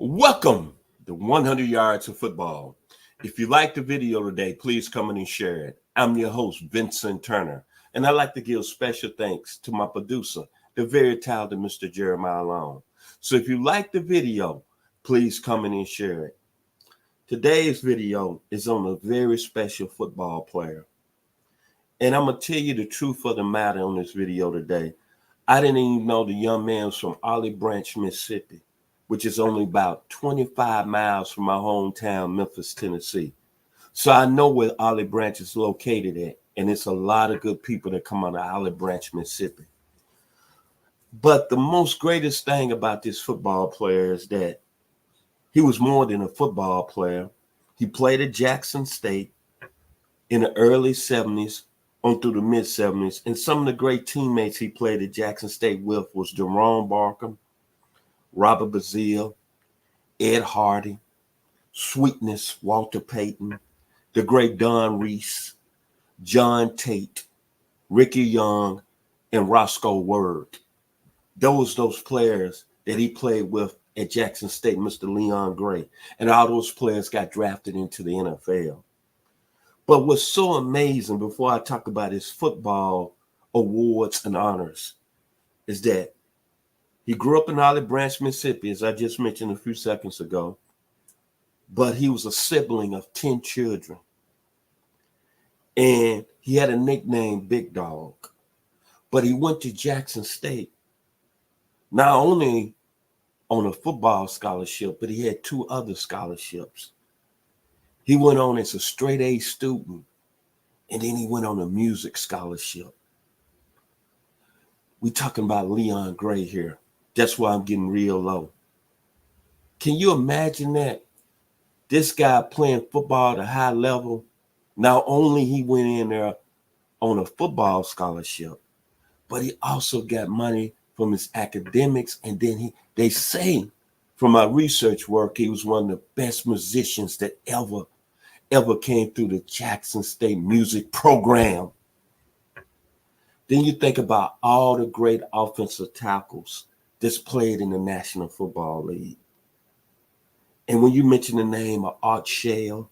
Welcome to 100 Yards of Football. If you like the video today, please come in and share it. I'm your host, Vincent Turner, and I'd like to give special thanks to my producer, the very talented Mr. Jeremiah Long. So if you like the video, please come in and share it. Today's video is on a very special football player. And I'm going to tell you the truth of the matter on this video today. I didn't even know the young man was from Olive Branch, Mississippi, which is only about 25 miles from my hometown, Memphis, Tennessee. So I know where Olive Branch is located at, and it's a lot of good people that come out of Olive Branch, Mississippi. But the most greatest thing about this football player is that he was more than a football player. He played at Jackson State in the early 70s on through the mid 70s, and some of the great teammates he played at Jackson State with was Jerome Barkham, Robert Bazile, Ed Hardy, Sweetness, Walter Payton, the great Don Reese, John Tate, Ricky Young, and Roscoe Word. Those players that he played with at Jackson State, Mr. Leon Gray, and all those players got drafted into the NFL. But what's so amazing, before I talk about his football awards and honors, is that he grew up in Olive Branch, Mississippi, as I just mentioned a few seconds ago, but he was a sibling of 10 children. And he had a nickname, Big Dog. But he went to Jackson State, not only on a football scholarship, but he had 2 other scholarships. He went on as a straight A student, and then he went on a music scholarship. We're talking about Leon Gray here. That's why I'm getting real low. Can you imagine that? This guy playing football at a high level, not only he went in there on a football scholarship, but he also got money from his academics. And then they say from my research work, he was one of the best musicians that ever came through the Jackson State music program. Then you think about all the great offensive tackles that's played in the National Football League. And when you mention the name of Art Shell,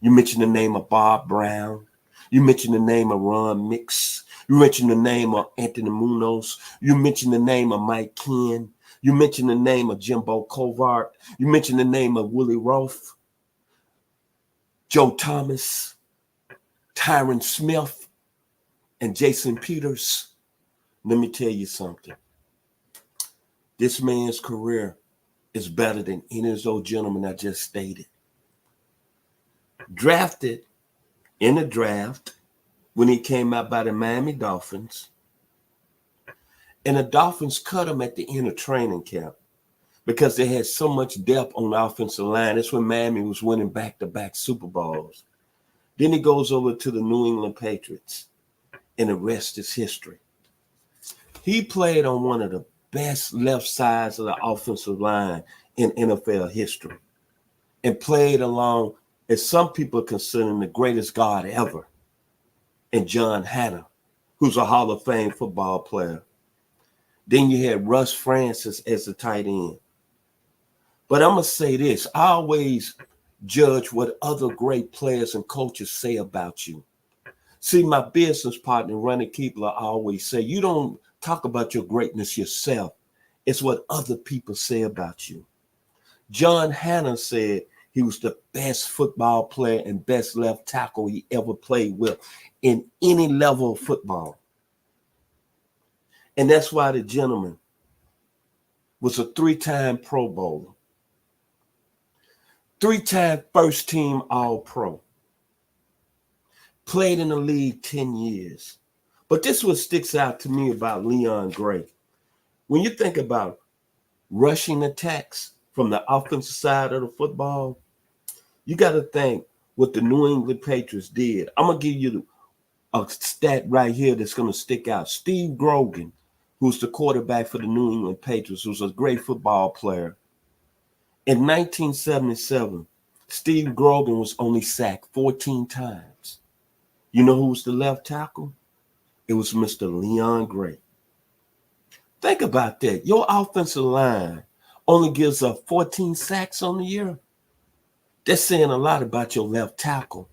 you mention the name of Bob Brown, you mention the name of Ron Mix, you mention the name of Anthony Munoz, you mention the name of Mike Ken, you mention the name of Jimbo Covart, you mention the name of Willie Roth, Joe Thomas, Tyron Smith, and Jason Peters. Let me tell you something. This man's career is better than any of those gentlemen I just stated. Drafted in the draft when he came out by the Miami Dolphins, and the Dolphins cut him at the end of training camp because they had so much depth on the offensive line. That's when Miami was winning back-to-back Super Bowls. Then he goes over to the New England Patriots, and the rest is history. He played on one of the best left sides of the offensive line in NFL history, and played along, as some people consider him, the greatest guard ever, and John Hanna, who's a Hall of Fame football player. Then you had Russ Francis as the tight end. But I'm going to say this. I always judge what other great players and coaches say about you. See, my business partner, Ronnie Keebler, always say, you don't talk about your greatness yourself. It's what other people say about you. John Hanna said he was the best football player and best left tackle he ever played with in any level of football. And that's why the gentleman was a 3-time Pro Bowler, 3-time first team All-Pro, played in the league 10 years. But this is what sticks out to me about Leon Gray. When you think about rushing attacks from the offensive side of the football, you got to think what the New England Patriots did. I'm going to give you a stat right here that's going to stick out. Steve Grogan, who's the quarterback for the New England Patriots, who's a great football player. In 1977, Steve Grogan was only sacked 14 times. You know who was the left tackle? It was Mr. Leon Gray. Think about that. Your offensive line only gives up 14 sacks on the year. That's saying a lot about your left tackle.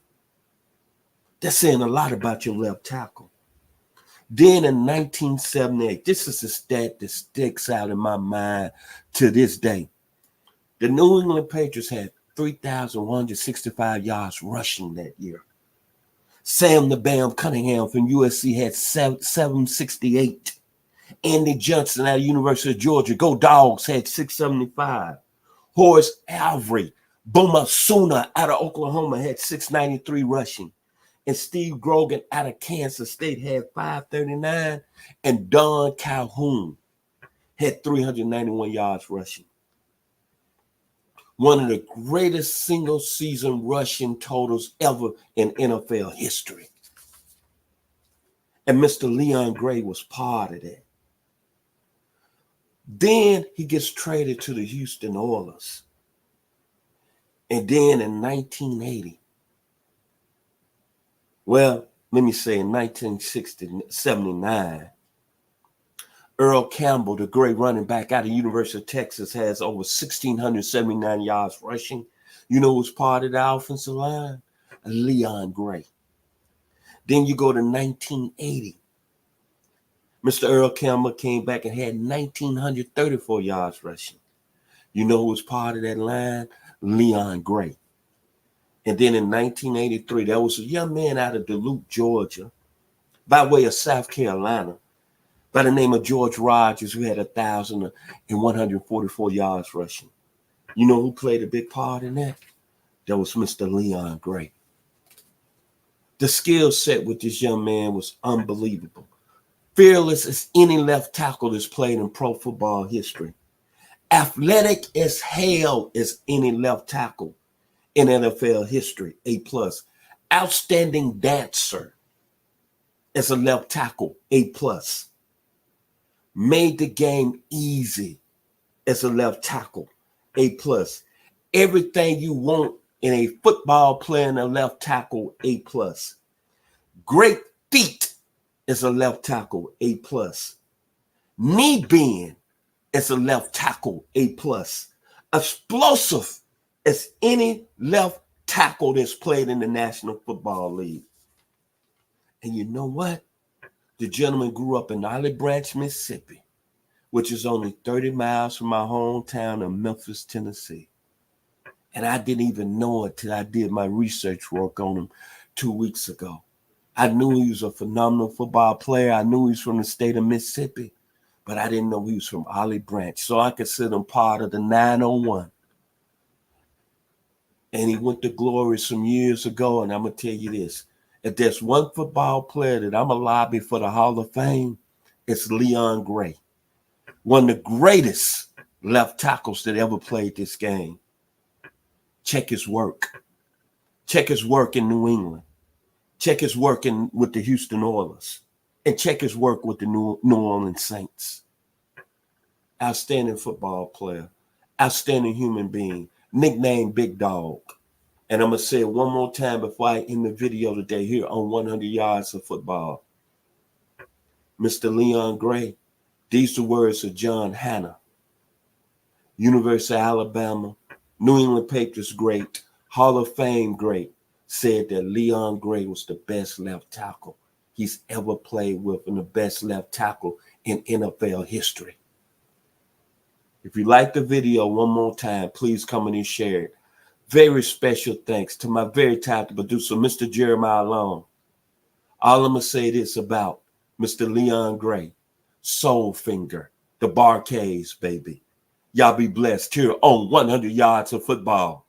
That's saying a lot about your left tackle. Then in 1978, this is a stat that sticks out in my mind to this day. The New England Patriots had 3,165 yards rushing that year. Sam the Bam Cunningham from USC had 768. Andy Johnson out of University of Georgia, Go Dogs, had 675. Horace Alvery, Bomasuna out of Oklahoma had 693 rushing. And Steve Grogan out of Kansas State had 539. And Don Calhoun had 391 yards rushing. One of the greatest single season rushing totals ever in NFL history. And Mr. Leon Gray was part of that. Then he gets traded to the Houston Oilers. And then in 1980, well, let me say in 1979, Earl Campbell, the great running back out of University of Texas, has over 1,679 yards rushing. You know who's part of the offensive line? Leon Gray. Then you go to 1980. Mr. Earl Campbell came back and had 1,934 yards rushing. You know who was part of that line? Leon Gray. And then in 1983, there was a young man out of Duluth, Georgia, by way of South Carolina, by the name of George Rogers, who had 1,144 yards rushing. You know who played a big part in that? That was Mr. Leon Gray. The skill set with this young man was unbelievable. Fearless as any left tackle that's played in pro football history. Athletic as hell as any left tackle in NFL history, A+. Outstanding dancer as a left tackle, A+. Made the game easy as a left tackle, A+. Everything you want in a football player and a left tackle, A+. Great feet as a left tackle, A+. Knee bend as a left tackle, A+. Explosive as any left tackle that's played in the National Football League. And you know what? The gentleman grew up in Olive Branch, Mississippi, which is only 30 miles from my hometown of Memphis, Tennessee. And I didn't even know it till I did my research work on him 2 weeks ago. I knew he was a phenomenal football player. I knew he was from the state of Mississippi, but I didn't know he was from Olive Branch. So I consider him part of the 901. And he went to glory some years ago. And I'm going to tell you this. If there's one football player that I'm going to lobby for the Hall of Fame, it's Leon Gray. One of the greatest left tackles that ever played this game. Check his work. Check his work in New England. Check his work with the Houston Oilers. And check his work with the New Orleans Saints. Outstanding football player. Outstanding human being. Nicknamed Big Dog. And I'm going to say it one more time before I end the video today here on 100 Yards of Football. Mr. Leon Gray, these are the words of John Hanna. University of Alabama, New England Patriots great, Hall of Fame great, said that Leon Gray was the best left tackle he's ever played with and the best left tackle in NFL history. If you like the video one more time, please come in and share it. Very special thanks to my very talented producer, Mr. Jeremiah Long. All I'm going to say this about Mr. Leon Gray, Soul Finger, the Barcades, baby. Y'all be blessed here on 100 Yards of Football.